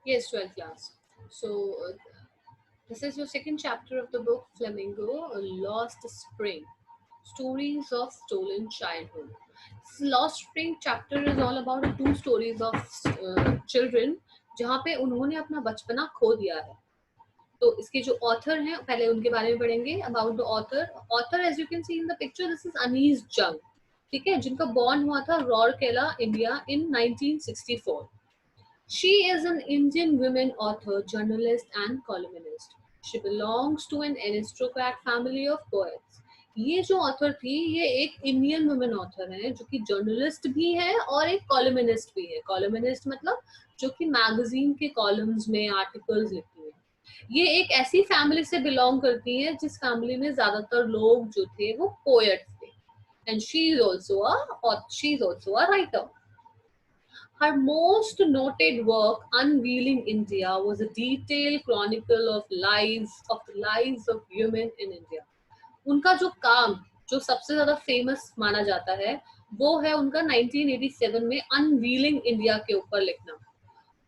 Yes, 12th class. So, this is your second chapter of the book Flamingo, A Lost Spring Stories of Stolen Childhood. This Lost Spring chapter is all about two stories of children जहाँ पे उन्होंने अपना बचपना खो दिया है. तो इसके जो ऑथर हैं पहले उनके बारे में पढ़ेंगे. About the author as you can see in the picture, this is Anees Jung. ठीक है, जिनका बॉर्न हुआ था Rourkela, India in 1964. She is an Indian women author, journalist and columnist. She belongs to an aristocrat family of poets. ये जो author थी ये एक इंडियन वुमेन ऑथर है जो कि जर्नलिस्ट भी है और एक कॉलमिनिस्ट भी है. कॉलमिनिस्ट मतलब जो कि मैगजीन के कॉलम्स में आर्टिकल्स लिखती है. ये एक ऐसी फैमिली से बिलोंग करती है जिस फैमिली में ज्यादातर लोग जो थे वो पोएट्स थे. And she is also a writer. Her most noted work, Unveiling India, was a detailed chronicle of the lives of women in India. उनका जो काम जो सबसे ज्यादा फेमस माना जाता है वो है उनका 1987 में अनवीलिंग इंडिया के ऊपर लिखना.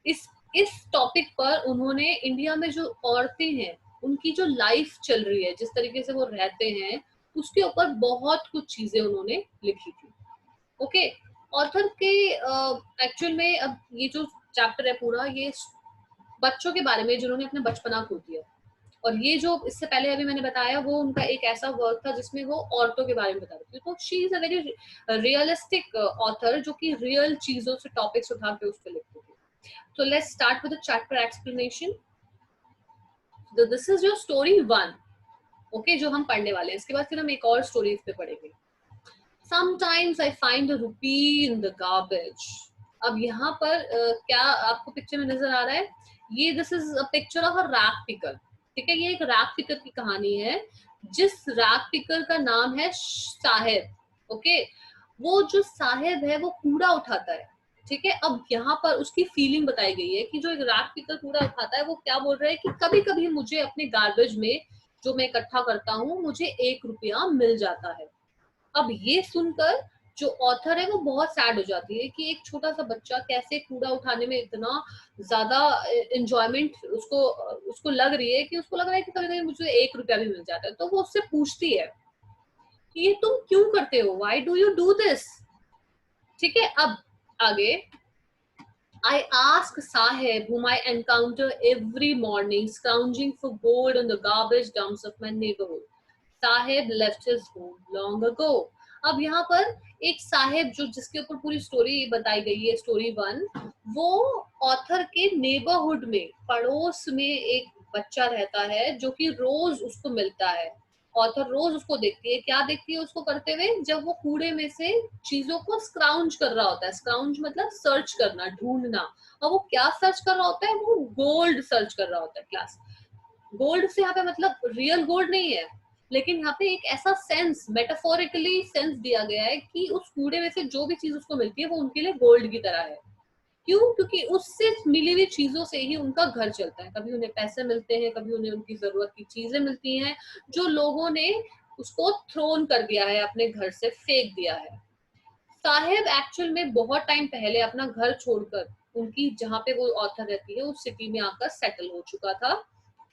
इस इस टॉपिक पर उन्होंने इंडिया में जो औरतें हैं उनकी जो लाइफ चल रही है, जिस तरीके से वो रहते हैं, उसके ऊपर बहुत कुछ चीजें उन्होंने लिखी थी. ओके. ऑथर के एक्चुअल में अब ये जो चैप्टर है पूरा ये बच्चों के बारे में जिन्होंने अपना बचपना खो दिया. और ये जो इससे पहले अभी मैंने बताया वो उनका एक ऐसा वर्क था जिसमें वो औरतों के बारे में बता रही थी. तो she is a very realistic author जो कि रियल चीजों से टॉपिक्स उठा के उस पर लिखती थी. तो let's start with the chapter explanation. This is your story 1. Okay, जो हम पढ़ने वाले हैं. इसके बाद फिर हम एक और स्टोरी इस पे पढ़ेंगे. Sometimes I find a rupee in the garbage. अब यहाँ पर क्या आपको पिक्चर में नजर आ रहा है? ये this is a picture of a rag picker. ठीक है, ये एक रैग पिकर की कहानी है जिस रैग पिकर का नाम है साहेब. ओके. वो जो साहेब है वो कूड़ा उठाता है. ठीक है, अब यहाँ पर उसकी फीलिंग बताई गई है कि जो एक रैग पिकर कूड़ा उठाता है वो क्या बोल रहा है कि कभी कभी मुझे अपने गार्बेज में जो मैं इकट्ठा करता हूँ मुझे 1 रुपया मिल जाता है. अब ये सुनकर जो ऑथर है वो बहुत सैड हो जाती है कि एक छोटा सा बच्चा कैसे कूड़ा उठाने में इतना ज्यादा एंजॉयमेंट उसको उसको लग रही है कि उसको लग रहा है कि कभी कभी मुझे 1 रुपया भी मिल जाता है. तो वो उससे पूछती है कि ये तुम क्यों करते हो, why do you do this. ठीक है, अब आगे. I ask Sahib, whom I encounter every morning, scrounging for gold on the garbage dumps of my neighborhood. Sahib left his home long ago. अब यहाँ पर एक साहेब जो जिसके ऊपर पूरी स्टोरी बताई गई है, स्टोरी 1, वो ऑथर के नेबरहुड में पड़ोस में एक बच्चा रहता है जो कि रोज उसको मिलता है. ऑथर रोज उसको देखती है. क्या देखती है उसको करते हुए? जब वो कूड़े में से चीजों को स्क्राउंज कर रहा होता है. स्क्राउंज मतलब सर्च करना, ढूंढना. और वो क्या सर्च कर रहा होता है? वो गोल्ड सर्च कर रहा होता है. क्लास गोल्ड से यहाँ पे मतलब रियल गोल्ड नहीं है, लेकिन यहाँ पे एक ऐसा सेंस, मेटाफोरिकली सेंस दिया गया है कि उस कूड़े में से जो भी चीज उसको मिलती है वो उनके लिए गोल्ड की तरह है. क्यों? क्योंकि उससे मिली हुई चीजों से ही उनका घर चलता है. कभी उन्हें पैसे मिलते हैं, कभी उन्हें उनकी जरूरत की चीजें मिलती हैं जो लोगों ने उसको थ्रोन कर दिया है, अपने घर से फेंक दिया है. साहेब एक्चुअल में बहुत टाइम पहले अपना घर छोड़कर उनकी जहाँ पे वो ऑथर रहती है उस सिटी में आकर सेटल हो चुका था.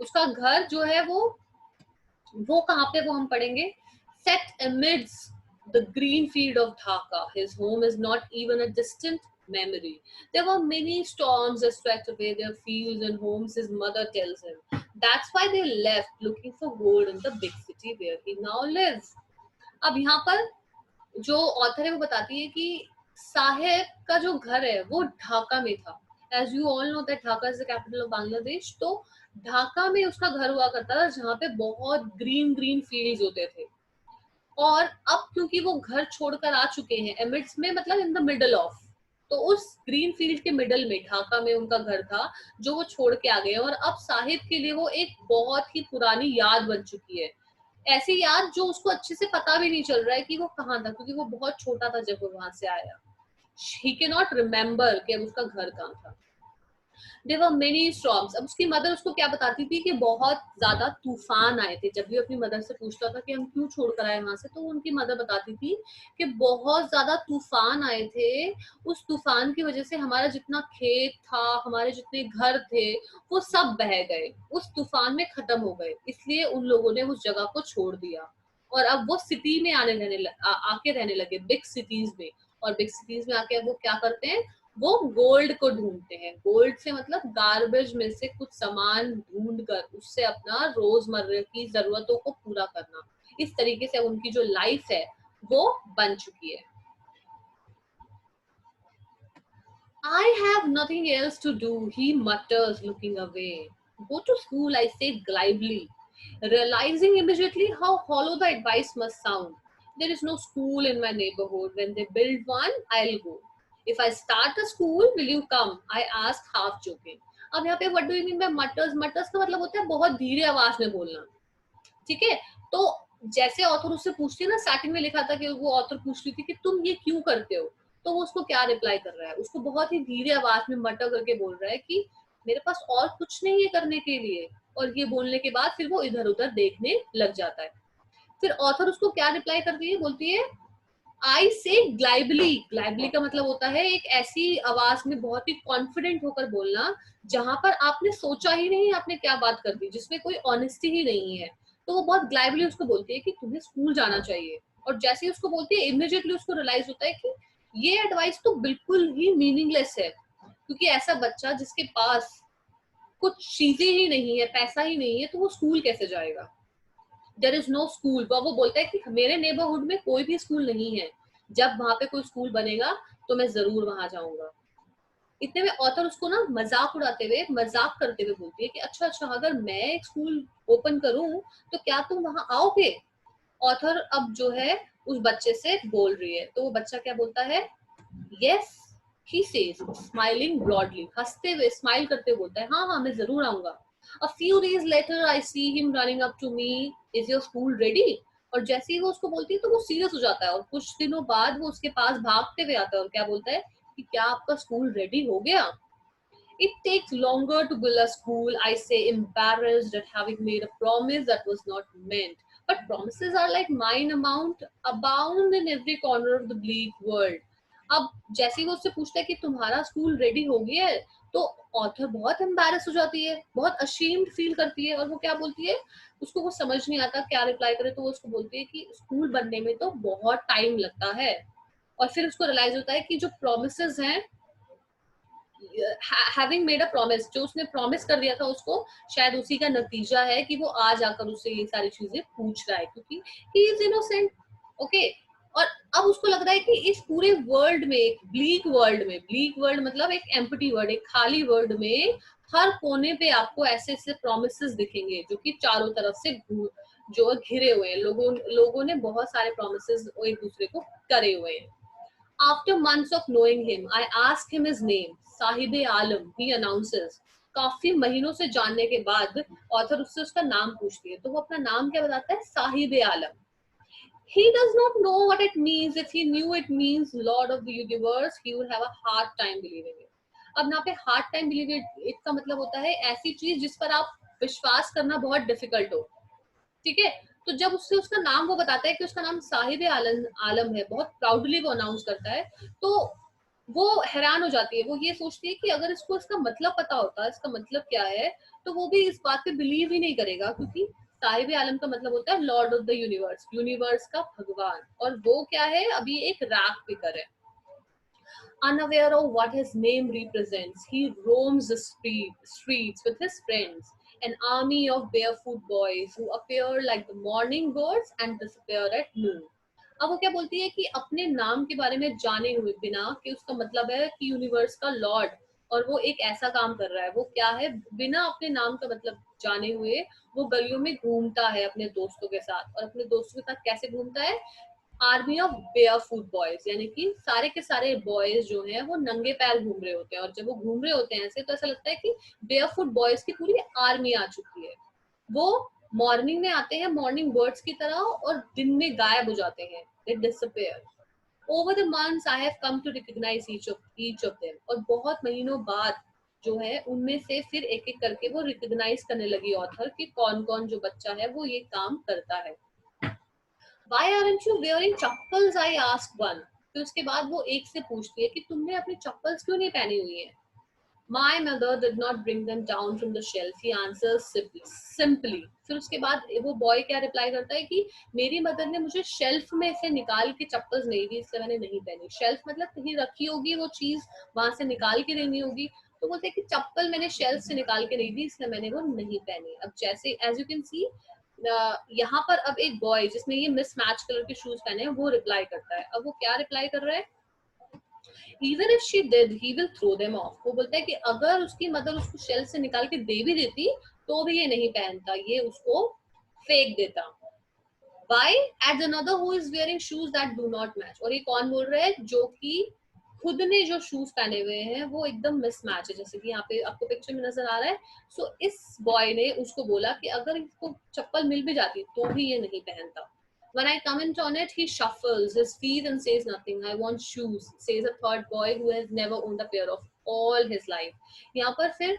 उसका घर जो है वो कहाँ पे वो हम पढ़ेंगे. Set amidst the green field of Dhaka, his home is not even a distant memory. There were many storms that swept away their fields and homes, his mother tells him. That's why they left looking for gold in the big city where he now lives. अब यहाँ पर जो author है वो बताती है कि साहेब का जो घर है वो ढाका में था. As you all know that Dhaka is the capital of Bangladesh. तो ढाका में उसका घर हुआ करता था जहाँ पे बहुत ग्रीन ग्रीन फील्ड्स होते थे. और अब क्योंकि वो घर छोड़कर आ चुके हैं एमिड्स में, मतलब इन द मिडल ऑफ, तो उस ग्रीन फील्ड के मिडल में ढाका में उनका घर था जो वो छोड़ के आ गए. और अब साहिब के लिए वो एक बहुत ही पुरानी याद बन चुकी है. ऐसी याद जो उसको अच्छे से पता भी नहीं चल रहा है कि वो कहाँ था, क्योंकि वो बहुत छोटा था जब वो वहां से आया. ही कैन नॉट रिमेम्बर कि अब उसका घर कहाँ था. There were many storms. अब उसकी मदर उसको क्या बताती थी कि बहुत ज्यादा तूफान आए थे। जब भी अपनी मदर से पूछता था कि हम क्यों छोड़कर आए वहां से, तो उनकी मदर बताती थी कि बहुत ज्यादा तूफान आए थे। उस तूफान की वजह से हमारा जितना खेत था, हमारे जितने घर थे, वो सब बह गए, उस तूफान में खत्म हो गए। इसलिए उन लोगों ने उस जगह को छोड़ दिया और अब वो सिटी में आके रहने लगे, बिग सिटीज में। और बिग सिटीज में आके अब वो क्या करते हैं, वो गोल्ड को ढूंढते हैं। गोल्ड से मतलब गार्बेज में से कुछ सामान ढूंढ कर उससे अपना रोजमर्रा की जरूरतों को पूरा करना। इस तरीके से उनकी जो लाइफ है वो बन चुकी है। I have nothing else to do, he mutters, looking away. Go to school, I say glibly, realizing immediately how hollow the advice must sound. There is no school in my neighborhood. When they build one, I'll go. If I start a school, will you come? I asked, half joking. अब यहाँ पे what do you mean by mutters? Mutters का मतलब होता है बहुत धीरे आवाज में बोलना। ठीक है, तो जैसे ऑथर उससे पूछती है ना, स्टार्टिंग में लिखा था कि वो ऑथर पूछ रही थी कि तुम ये क्यों करते हो, तो वो उसको क्या रिप्लाई कर रहा है, उसको बहुत ही धीरे आवाज में मटर करके बोल रहा है कि मेरे पास और कुछ नहीं है करने के लिए। और ये बोलने के बाद फिर वो इधर उधर देखने लग जाता है। फिर ऑथर उसको क्या रिप्लाई करती है, बोलती है आई से ग्लाइबली। ग्लाइबली का मतलब होता है एक ऐसी आवाज में बहुत ही कॉन्फिडेंट होकर बोलना जहां पर आपने सोचा ही नहीं आपने क्या बात कर दी, जिसमें कोई ऑनेस्टी ही नहीं है। तो वो बहुत ग्लाइबली उसको बोलती है कि तुम्हें स्कूल जाना चाहिए। और जैसे ही उसको बोलती है, इमीडिएटली उसको रियलाइज होता है कि ये एडवाइस तो बिल्कुल ही मीनिंगलेस है, क्योंकि ऐसा बच्चा जिसके पास कुछ चीजें ही नहीं है, पैसा ही नहीं है, तो वो स्कूल कैसे जाएगा। There is no school. वो बोलता है कि मेरे नेबरहुड में कोई भी स्कूल नहीं है, जब वहां पे कोई स्कूल बनेगा तो मैं जरूर वहां जाऊंगा। इतने में ऑथर उसको ना मजाक उड़ाते हुए, मजाक करते हुए बोलती है कि अच्छा अच्छा, अगर मैं एक स्कूल ओपन करूं तो क्या तुम वहां आओगे। ऑथर अब जो है उस बच्चे से बोल रही है, तो वो बच्चा क्या बोलता है, yes he says, smiling broadly. हंसते हुए, स्माइल करते हुए बोलता है, हाँ हाँ मैं जरूर आऊंगा। A few days later I see him running up to me, is your school ready. और जैसे ही वो उसको बोलती है तो वो सीरियस हो जाता है और कुछ दिनों बाद वो उसके पास भागते हुए आता है और क्या बोलता है कि क्या आपका स्कूल रेडी हो गया। It takes longer to build a school, I say, embarrassed at having made a promise that was not meant. But promises are like mine amount, abound in every corner of the bleak world. अब जैसे ही वो उससे पूछता है कि तुम्हारा school ready हो गया है, तो ऑथर बहुत एम्बेरस हो जाती है, बहुत अशीम्ड फील करती है। और वो क्या बोलती है, उसको वो समझ नहीं आता क्या रिप्लाई करे, तो वो उसको बोलती है कि स्कूल बनने में तो बहुत टाइम लगता है। और फिर उसको रियलाइज होता है कि जो प्रोमिसेस हैं, हैविंग मेड अ प्रॉमिस, जो उसने प्रॉमिस कर दिया था उसको, शायद उसी का नतीजा है कि वो आज आकर उससे ये सारी चीजें पूछ रहा है, क्योंकि ही इज इनोसेंट। ओके। और अब उसको लग रहा है कि इस पूरे वर्ल्ड में, एक ब्लीक वर्ल्ड में, ब्लीक वर्ल्ड मतलब एक एम्प्टी वर्ल्ड, एक खाली वर्ल्ड में हर कोने पे आपको ऐसे ऐसे प्रोमिस दिखेंगे जो कि चारों तरफ से जो घिरे हुए हैं। लोगों ने बहुत सारे प्रोमिस एक दूसरे को करे हुए हैं। After months of knowing him, I asked him his name. Sahib Alam, he announces. काफी महीनों से जानने के बाद ऑथर उससे उसका नाम पूछती है, तो वो अपना नाम क्या बताता है, साहिब आलम। He does not know what it means. If he knew it means Lord of the Universe, he would have a hard time believing it. अब यहाँ पे hard time believing it का मतलब होता है ऐसी चीज जिस पर आप विश्वास करना बहुत डिफिकल्ट हो। ठीक है। तो जब उससे उसका नाम वो बताता है कि उसका नाम साहिब आलम आलम है, बहुत प्राउडली वो अनाउंस करता है, तो वो हैरान हो जाती है। वो ये सोचती है कि अगर इसको इसका मतलब पता होता, इसका मतलब क्या है, तो वो भी इस बात पे बिलीव ही नहीं करेगा, क्योंकि साहिब आलम का मतलब होता है Lord of the universe, universe का भगवान। और वो क्या है, अभी एक रैक पिकर है। Unaware of what his name represents, he roams the streets with his friends, an army of barefoot boys who appear like the morning birds and disappear at noon. अब वो क्या बोलती है कि अपने नाम के बारे में जाने हुए बिना, कि उसका मतलब है कि यूनिवर्स का लॉर्ड, और वो एक ऐसा काम कर रहा है, वो क्या है, बिना अपने नाम का मतलब जाने हुए वो गलियों में घूमता है अपने दोस्तों के साथ। और अपने दोस्तों के साथ कैसे घूमता है, army of barefoot boys, यानी कि सारे के सारे बॉयज जो हैं वो नंगे पैर घूम रहे होते हैं। और जब वो घूम रहे होते हैं ऐसे, तो ऐसा लगता है कि बेयर फूट बॉयज की पूरी आर्मी आ चुकी है। वो मॉर्निंग में आते हैं मॉर्निंग बर्ड्स की तरह और दिन में गायब हो जाते हैं, they disappear. Over the months I have come to recognise each of them. और बहुत महीनों बाद जो है उनमें से फिर एक एक करके वो रिकॉग्नाइज करने लगी ऑथर कि कौन कौन जो बच्चा है वो ये काम करता है. Why aren't you wearing chappals? I asked one. फिर उसके बाद वो एक से पूछती है कि तुमने अपनी चप्पल्स क्यों नहीं पहनी हुई है. My mother did not bring them down from the shelf. He answers simply. फिर उसके बाद वो बॉय क्या रिप्लाई करता है कि मेरी मदर ने मुझे शेल्फ में से निकाल के चप्पल्स नहीं दी, इसलिए मैंने नहीं पहनी. शेल्फ मतलब कहीं रखी होगी वो चीज, वहां से निकाल के देनी होगी. तो बोलते हैं कि चप्पल मैंने शेल्फ से निकाल के नहीं दी, इसलिए मैंने वो नहीं पहनी. अब जैसे एज यू कैन सी, यहाँ पर अब एक बॉय जिसने ये मिसमैच कलर के शूज पहने हैं वो रिप्लाई करता है. अब वो क्या रिप्लाई कर रहा है, even if she did he will throw them off. वो बोलता है कि अगर उसकी मदर उसको शेल्फ से निकाल के दे भी देती तो भी ये नहीं पहनता, ये उसको फेंक देता. Why? Adds another who is wearing shoes that do not match. और ये कौन बोल रहा है, जो कि खुद ने जो शूज पहने हुए हैं वो एकदम मिसमैच है, जैसे कि यहाँ पे आपको पिक्चर में नजर आ रहा है. सो इस बॉय ने उसको बोला कि अगर इसको चप्पल मिल भी जाती तो भी ये नहीं पहनता. When I comment on it, he shuffles his feet and says nothing. I want shoes, says a third boy who has never owned a pair of all his life. यहाँ पर फिर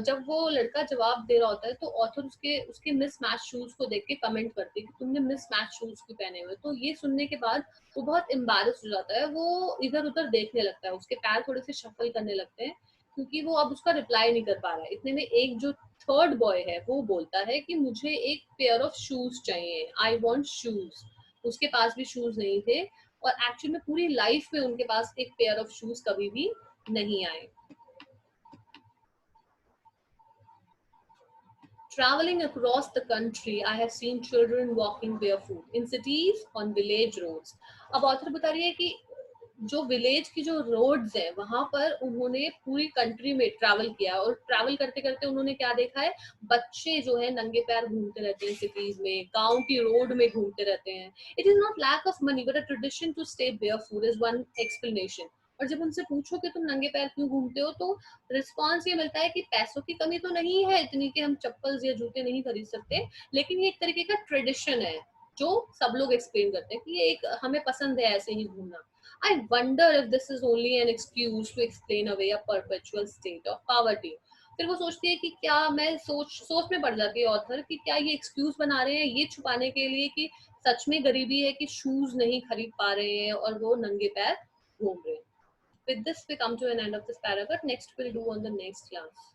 जब वो लड़का जवाब दे रहा होता है तो ऑथर उसके उसके मिसमैच शूज को देख के कमेंट करती है कि तुमने मिसमैच शूज क्यों पहने हुए. तो ये सुनने के बाद वो बहुत एम्बैरस हो जाता है, वो इधर उधर देखने लगता है, उसके पैर थोड़े से शफल करने लगते हैं क्योंकि वो अब उसका रिप्लाई नहीं कर पा रहा है. इतने में एक जो थर्ड बॉय है वो बोलता है कि मुझे एक पेयर ऑफ शूज चाहिए, आई वॉन्ट शूज. उसके पास भी शूज नहीं थे और एक्चुअली में पूरी लाइफ में उनके पास एक पेयर ऑफ शूज कभी भी नहीं आए. Traveling across the country, I have seen children walking barefoot in cities on village roads. अब ऑथर बता रही है कि जो विलेज की जो रोड्स हैं वहां पर उन्होंने पूरी कंट्री में ट्रैवल किया और ट्रैवल करते करते उन्होंने क्या देखा है, बच्चे जो है नंगे पैर घूमते रहते हैं सिटीज में, गांव की रोड में घूमते रहते हैं. It is not lack of money but a tradition to stay barefoot is one explanation. और जब उनसे पूछो कि तुम नंगे पैर क्यों घूमते हो तो रिस्पॉन्स ये मिलता है कि पैसों की कमी तो नहीं है इतनी कि हम चप्पल या जूते नहीं खरीद सकते, लेकिन ये एक तरीके का ट्रेडिशन है जो सब लोग एक्सप्लेन करते हैं कि ये एक हमें पसंद है ऐसे ही घूमना. I wonder if this is only an excuse to explain away a perpetual state of poverty. फिर वो सोचती है कि क्या, मैं सोच में पड़ जाती है ऑथर कि क्या ये एक्सक्यूज बना रहे हैं ये छुपाने के लिए कि सच में गरीबी है कि शूज नहीं खरीद पा रहे हैं और वो नंगे पैर घूम रहे हैं. With this we come to an end of this paragraph. Next we'll do on the next class.